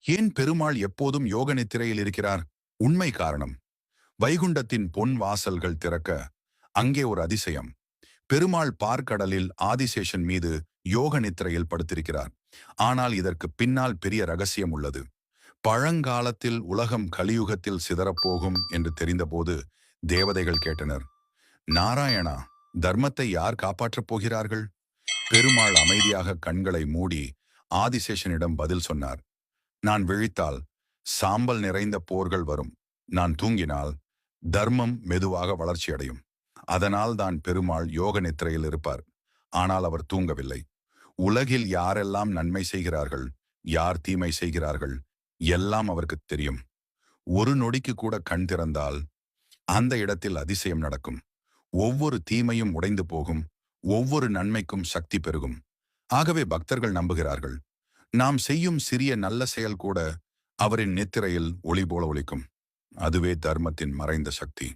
ஏன் பெருமாள் எப்போதும் யோக நித்திரையில் இருக்கிறார்? உண்மை காரணம், வைகுண்டத்தின் பொன் வாசல்கள் திறக்க அங்கே ஒரு அதிசயம். பெருமாள் பார்க்கடலில் ஆதிசேஷன் மீது யோக நித்திரையில் படுத்திருக்கிறார். ஆனால் இதற்கு பின்னால் பெரிய ரகசியம் உள்ளது. பழங்காலத்தில் உலகம் கலியுகத்தில் சிதறப்போகும் என்று தெரிந்தபோது தேவதைகள் கேட்டனர், நாராயணா, தர்மத்தை யார் காப்பாற்றப் போகிறார்கள்? பெருமாள் அமைதியாக கண்களை மூடி ஆதிசேஷனிடம் பதில் சொன்னார். நான் விழித்தால் சாம்பல் நிறைந்த போர்கள் வரும். நான் தூங்கினால் தர்மம் மெதுவாக வளர்ச்சியடையும். அதனால் தான் பெருமாள் யோக நித்திரையில் இருப்பார். ஆனால் அவர் தூங்கவில்லை. உலகில் யாரெல்லாம் நன்மை செய்கிறார்கள், யார் தீமை செய்கிறார்கள், எல்லாம் அவருக்கு தெரியும். ஒரு நொடிக்கு கூட கண் திறந்தால் அந்த இடத்தில் அதிசயம் நடக்கும். ஒவ்வொரு தீமையும் உடைந்து போகும், ஒவ்வொரு நன்மைக்கும் சக்தி பெருகும். ஆகவே பக்தர்கள் நம்புகிறார்கள், நாம் செய்யும் சிறிய நல்ல செயல் கூட அவரின் நித்திரையில் ஒளி போல ஒலிக்கும். அதுவே தர்மத்தின் மறைந்த சக்தி.